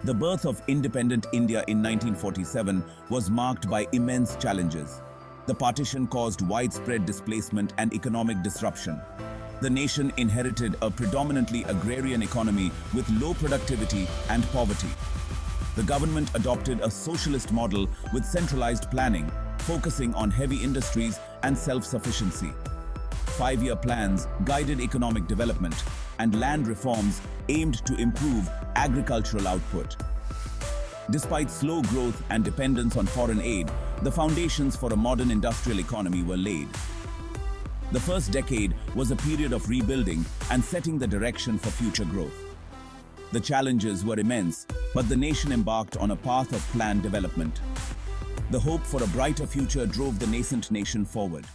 The birth of independent India in 1947 was marked by immense challenges. The partition caused widespread displacement and economic disruption. The nation inherited a predominantly agrarian economy with low productivity and poverty. The government adopted a socialist model with centralized planning, focusing on heavy industries and self-sufficiency. Five-year plans guided economic development, and land reforms aimed to improve agricultural output. Despite slow growth and dependence on foreign aid, the foundations for a modern industrial economy were laid. The first decade was a period of rebuilding and setting the direction for future growth. The challenges were immense, but the nation embarked on a path of planned development. The hope for a brighter future drove the nascent nation forward.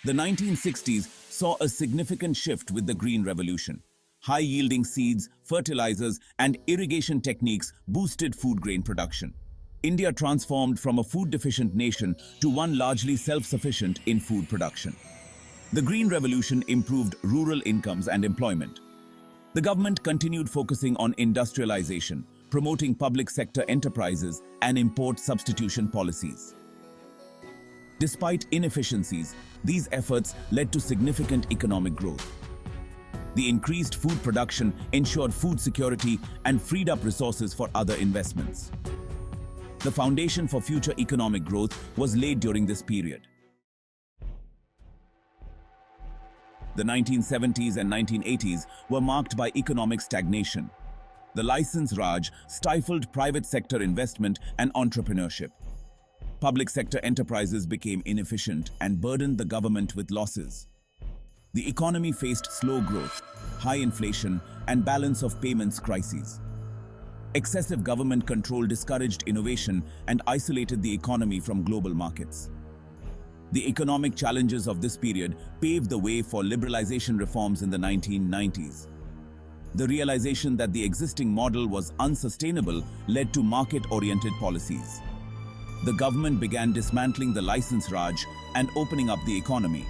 The 1960s saw a significant shift with the Green Revolution. High-yielding seeds, fertilizers, and irrigation techniques boosted food grain production. India transformed from a food-deficient nation to one largely self-sufficient in food production. The Green Revolution improved rural incomes and employment. The government continued focusing on industrialization, promoting public sector enterprises and import substitution policies. Despite inefficiencies, these efforts led to significant economic growth. The increased food production ensured food security and freed up resources for other investments. The foundation for future economic growth was laid during this period. The 1970s and 1980s were marked by economic stagnation. The License Raj stifled private sector investment and entrepreneurship. Public sector enterprises became inefficient and burdened the government with losses. The economy faced slow growth, high inflation, and balance of payments crises. Excessive government control discouraged innovation and isolated the economy from global markets. The economic challenges of this period paved the way for liberalization reforms in the 1990s. The realization that the existing model was unsustainable led to market-oriented policies. The government began dismantling the License Raj and opening up the economy.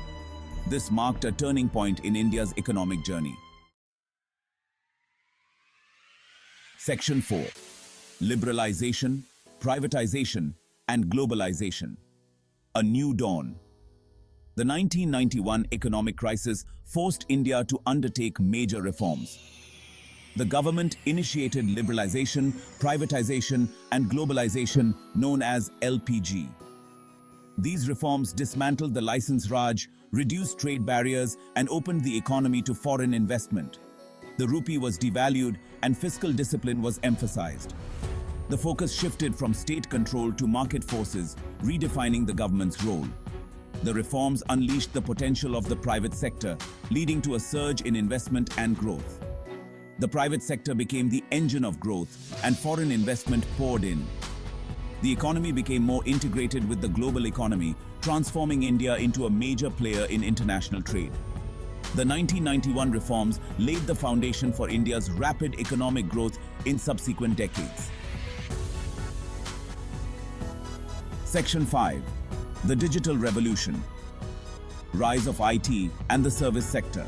This marked a turning point in India's economic journey. Section 4. Liberalization, privatization, and globalization. A new dawn. The 1991 economic crisis forced India to undertake major reforms. The government initiated liberalization, privatization, and globalization known as LPG. These reforms dismantled the License Raj, reduced trade barriers, and opened the economy to foreign investment. The rupee was devalued and fiscal discipline was emphasized. The focus shifted from state control to market forces, redefining the government's role. The reforms unleashed the potential of the private sector, leading to a surge in investment and growth. The private sector became the engine of growth, and foreign investment poured in. The economy became more integrated with the global economy, transforming India into a major player in international trade. The 1991 reforms laid the foundation for India's rapid economic growth in subsequent decades. Section 5. The Digital Revolution. Rise of IT and the service sector.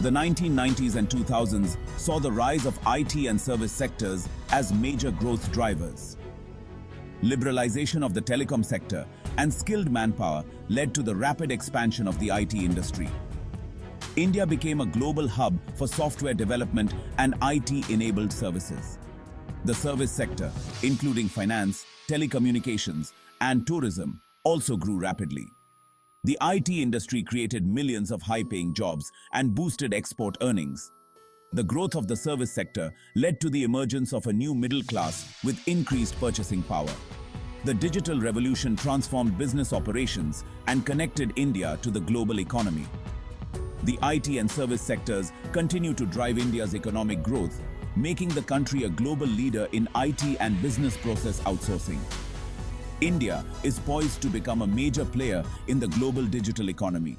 The 1990s and 2000s saw the rise of IT and service sectors as major growth drivers. Liberalization of the telecom sector and skilled manpower led to the rapid expansion of the IT industry. India became a global hub for software development and IT-enabled services. The service sector, including finance, telecommunications, and tourism, also grew rapidly. The IT industry created millions of high-paying jobs and boosted export earnings. The growth of the service sector led to the emergence of a new middle class with increased purchasing power. The digital revolution transformed business operations and connected India to the global economy. The IT and service sectors continue to drive India's economic growth, making the country a global leader in IT and business process outsourcing. India is poised to become a major player in the global digital economy.